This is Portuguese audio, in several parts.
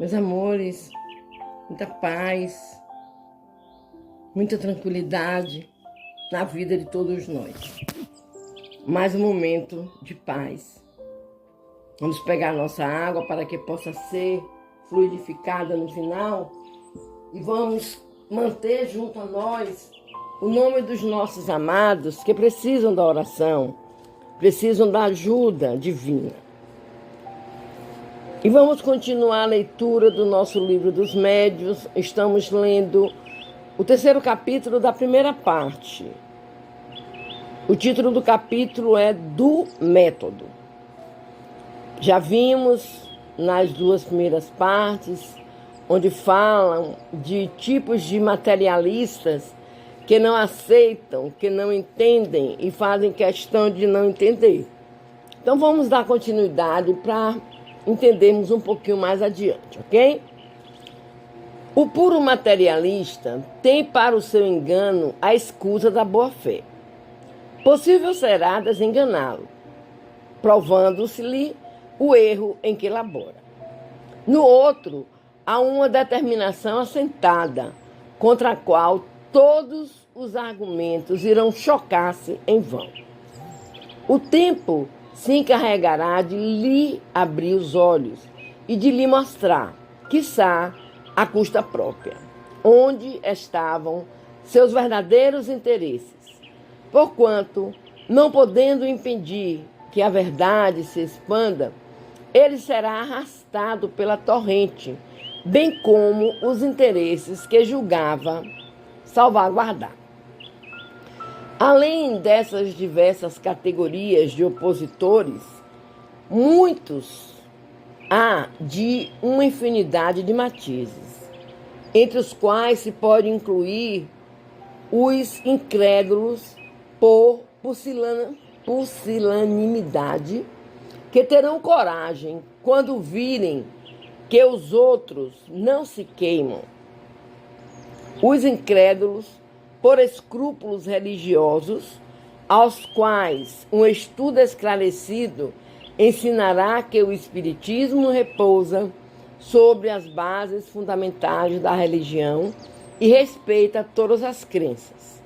Meus amores, muita paz, muita tranquilidade na vida de todos nós. Mais um momento de paz. Vamos pegar nossa água para que possa ser fluidificada no final e vamos manter junto a nós o nome dos nossos amados que precisam da oração, precisam da ajuda divina. E vamos continuar a leitura do nosso livro dos médiuns. Estamos lendo o 3º capítulo da primeira parte. O título do capítulo é Do Método. Já vimos nas 2 primeiras partes, onde falam de tipos de materialistas que não aceitam, que não entendem e fazem questão de não entender. Então vamos dar continuidade para entendermos um pouquinho mais adiante, ok? O puro materialista tem para o seu engano a escusa da boa-fé. Possível será desenganá-lo, provando-se-lhe o erro em que labora. No outro, há uma determinação assentada, contra a qual todos os argumentos irão chocar-se em vão. O tempo se encarregará de lhe abrir os olhos e de lhe mostrar, quiçá, à custa própria, onde estavam seus verdadeiros interesses. Porquanto, não podendo impedir que a verdade se expanda, ele será arrastado pela torrente, bem como os interesses que julgava salvaguardar. Além dessas diversas categorias de opositores, muitos há de uma infinidade de matizes, entre os quais se pode incluir os incrédulos por pusilanimidade, que terão coragem quando virem que os outros não se queimam. Os incrédulos por escrúpulos religiosos, aos quais um estudo esclarecido ensinará que o Espiritismo repousa sobre as bases fundamentais da religião e respeita todas as crenças,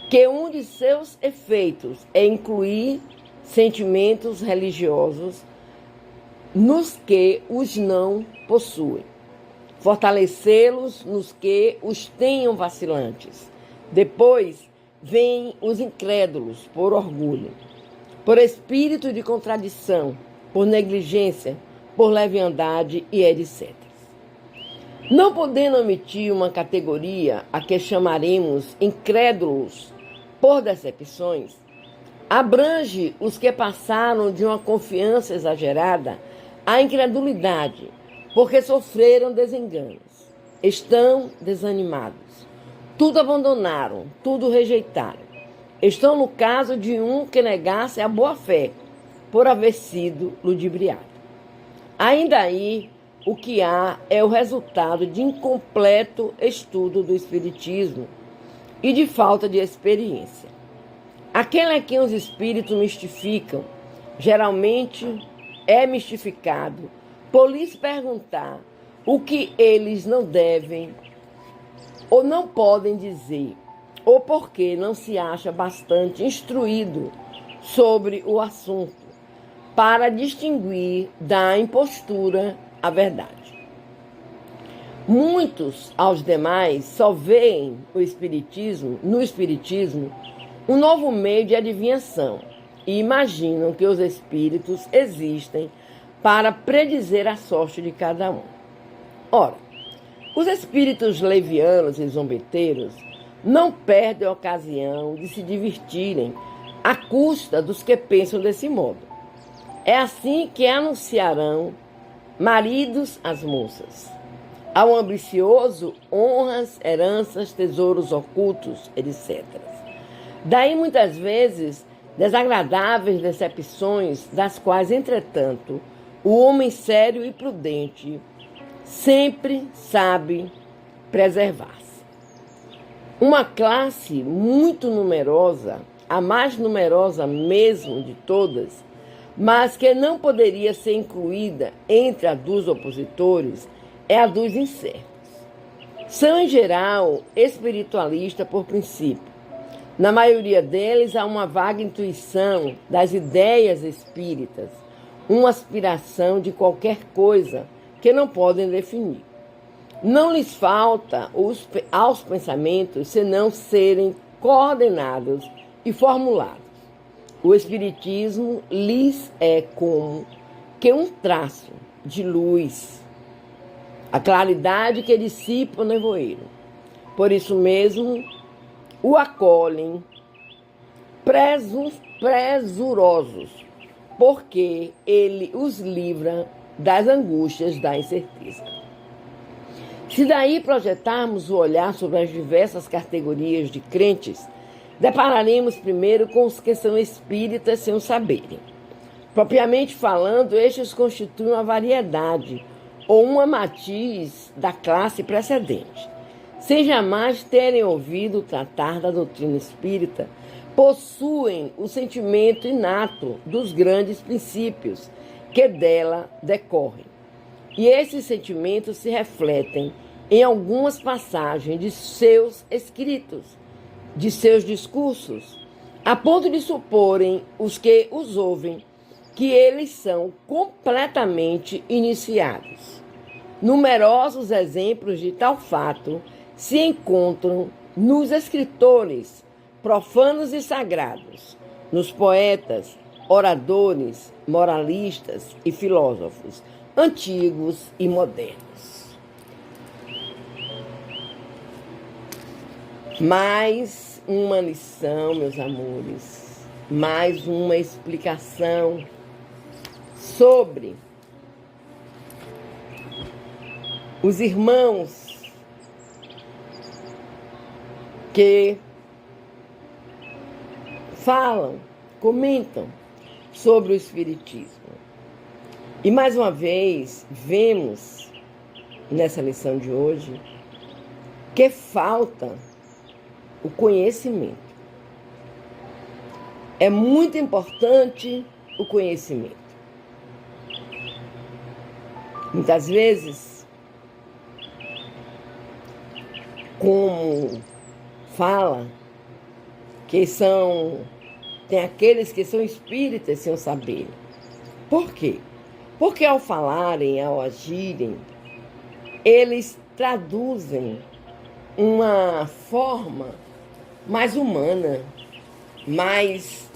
que um de seus efeitos é incluir sentimentos religiosos nos que os não possuem, fortalecê-los nos que os tenham vacilantes. Depois vêm os incrédulos por orgulho, por espírito de contradição, por negligência, por leviandade e etc. Não podendo omitir uma categoria a que chamaremos incrédulos por decepções, abrange os que passaram de uma confiança exagerada à incredulidade, porque sofreram desenganos, estão desanimados. Tudo abandonaram, tudo rejeitaram. Estão no caso de um que negasse a boa-fé, por haver sido ludibriado. Ainda aí, o que há é o resultado de incompleto estudo do Espiritismo e de falta de experiência. Aquele a quem os espíritos mistificam, geralmente é mistificado por lhes perguntar o que eles não devem ou não podem dizer, ou porque não se acha bastante instruído sobre o assunto para distinguir da impostura a verdade. Muitos, aos demais, só veem no Espiritismo, um novo meio de adivinhação e imaginam que os espíritos existem para predizer a sorte de cada um. Ora, os espíritos levianos e zombeteiros não perdem a ocasião de se divertirem à custa dos que pensam desse modo. É assim que anunciarão maridos às moças, ao ambicioso honras, heranças, tesouros ocultos, etc. Daí muitas vezes desagradáveis decepções, das quais, entretanto, o homem sério e prudente sempre sabe preservar-se. Uma classe muito numerosa, a mais numerosa mesmo de todas, mas que não poderia ser incluída entre a dos opositores, é a dos incertos. São, em geral, espiritualistas por princípio. Na maioria deles, há uma vaga intuição das ideias espíritas, uma aspiração de qualquer coisa que não podem definir. Não lhes falta aos pensamentos senão serem coordenados e formulados. O Espiritismo lhes é como que um traço de luz, a claridade que dissipa o nevoeiro. Por isso mesmo, o acolhem presurosos, porque ele os livra das angústias da incerteza. Se daí projetarmos o olhar sobre as diversas categorias de crentes, depararemos primeiro com os que são espíritas sem o saberem. Propriamente falando, estes constituem uma variedade ou uma matiz da classe precedente. Sem jamais terem ouvido tratar da doutrina espírita, possuem o sentimento inato dos grandes princípios que dela decorrem. E esses sentimentos se refletem em algumas passagens de seus escritos, de seus discursos, a ponto de suporem os que os ouvem que eles são completamente iniciados. Numerosos exemplos de tal fato se encontram nos escritores profanos e sagrados, nos poetas, oradores, moralistas e filósofos, antigos e modernos. Mais uma lição, meus amores, mais uma explicação sobre os irmãos que falam, comentam sobre o Espiritismo. E mais uma vez, vemos nessa lição de hoje que falta o conhecimento. É muito importante o conhecimento. Muitas vezes, como fala, tem aqueles que são espíritas sem saber. Por quê? Porque ao falarem, ao agirem, eles traduzem uma forma mais humana, mais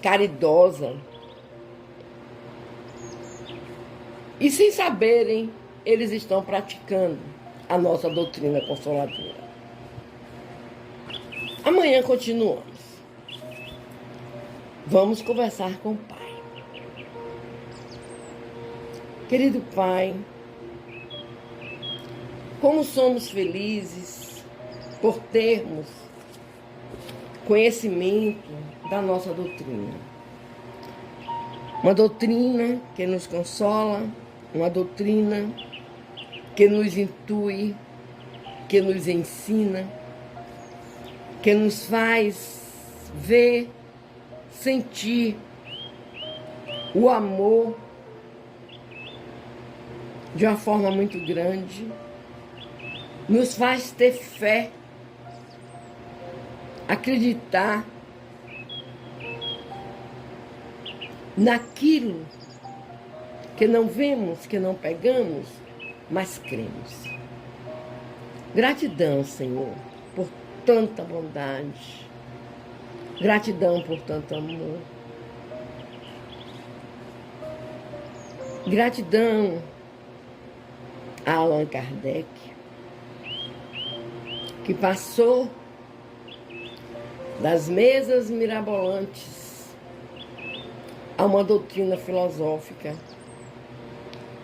caridosa. E sem saberem, eles estão praticando a nossa doutrina consoladora. Amanhã continuamos. Vamos conversar com o Pai. Querido Pai, como somos felizes por termos conhecimento da nossa doutrina. Uma doutrina que nos consola, uma doutrina que nos intui, que nos ensina, que nos faz ver, sentir o amor de uma forma muito grande, nos faz ter fé, acreditar naquilo que não vemos, que não pegamos, mas cremos. Gratidão, Senhor, por tanta bondade. Gratidão por tanto amor. Gratidão a Allan Kardec, que passou das mesas mirabolantes a uma doutrina filosófica,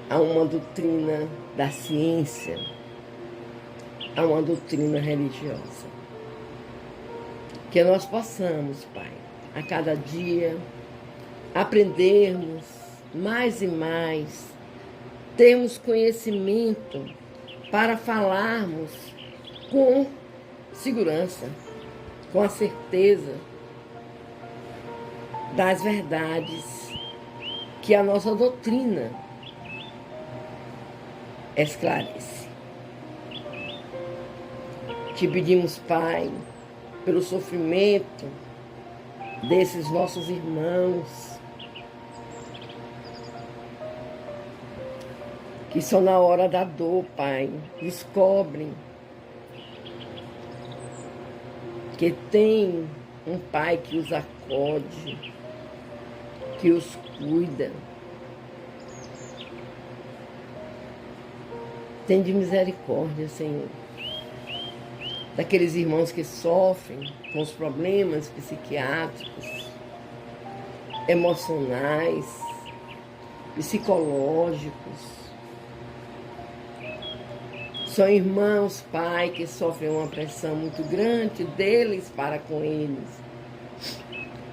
a uma doutrina da ciência, a uma doutrina religiosa. Que nós possamos, Pai, a cada dia aprendermos mais e mais, termos conhecimento para falarmos com segurança, com a certeza das verdades que a nossa doutrina esclarece. Te pedimos, Pai, pelo sofrimento desses nossos irmãos, que só na hora da dor, Pai, descobrem que tem um Pai que os acode, que os cuida. Tende misericórdia, Senhor, daqueles irmãos que sofrem com os problemas psiquiátricos, emocionais, psicológicos. São irmãos, Pai, que sofrem uma pressão muito grande deles para com eles.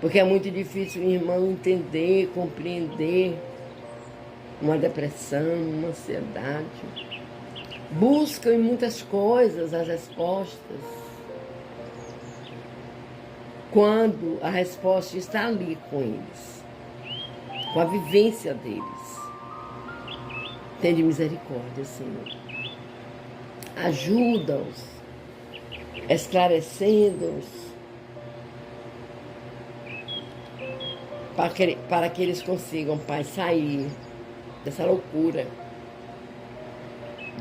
Porque é muito difícil o irmão entender, compreender uma depressão, uma ansiedade. Buscam em muitas coisas as respostas, quando a resposta está ali com eles, com a vivência deles. Tende misericórdia, Senhor. Ajuda-os, esclarecendo-os, para que eles consigam, Pai, sair dessa loucura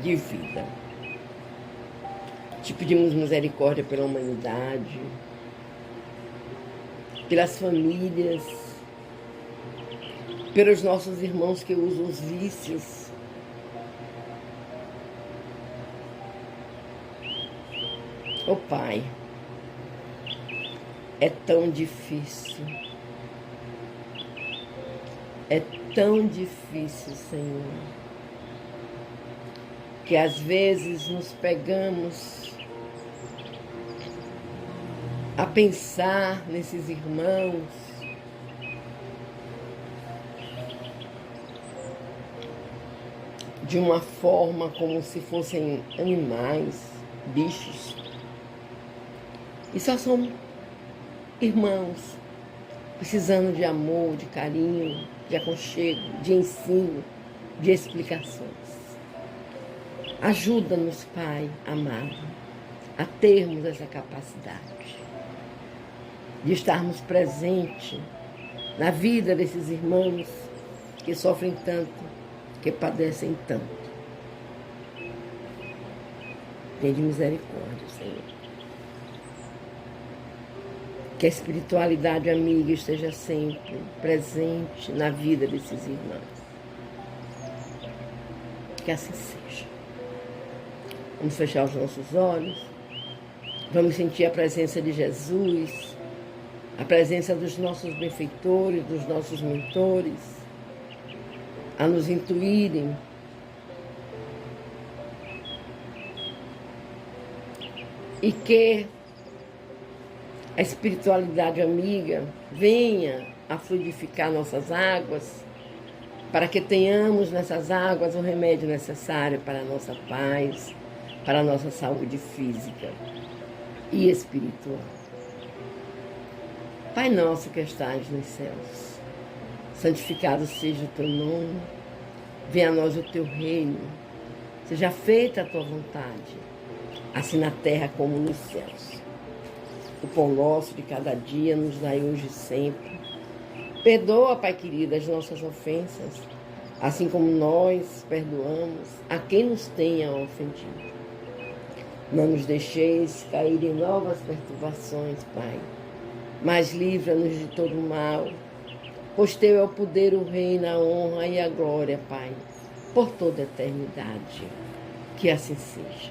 de vida. Te pedimos misericórdia pela humanidade, pelas famílias, pelos nossos irmãos que usam os vícios. Oh, Pai, é tão difícil. É tão difícil, Senhor, que às vezes nos pegamos a pensar nesses irmãos de uma forma como se fossem animais, bichos. E só são irmãos, precisando de amor, de carinho, de aconchego, de ensino, de explicações. Ajuda-nos, Pai amado, a termos essa capacidade de estarmos presentes na vida desses irmãos que sofrem tanto, que padecem tanto. Tende misericórdia, Senhor. Que a espiritualidade amiga esteja sempre presente na vida desses irmãos. Que assim seja. Vamos fechar os nossos olhos. Vamos sentir a presença de Jesus, a presença dos nossos benfeitores, dos nossos mentores, a nos intuírem e que a espiritualidade amiga venha a fluidificar nossas águas, para que tenhamos nessas águas o remédio necessário para a nossa paz, para a nossa saúde física e espiritual. Pai nosso que estás nos céus, santificado seja o teu nome, venha a nós o teu reino, seja feita a tua vontade, assim na terra como nos céus. O pão nosso de cada dia nos dai hoje e sempre. Perdoa, Pai querido, as nossas ofensas, assim como nós perdoamos a quem nos tenha ofendido. Não nos deixeis cair em novas perturbações, Pai, mas livra-nos de todo mal, pois teu é o poder, o reino, a honra e a glória, Pai, por toda a eternidade. Que assim seja.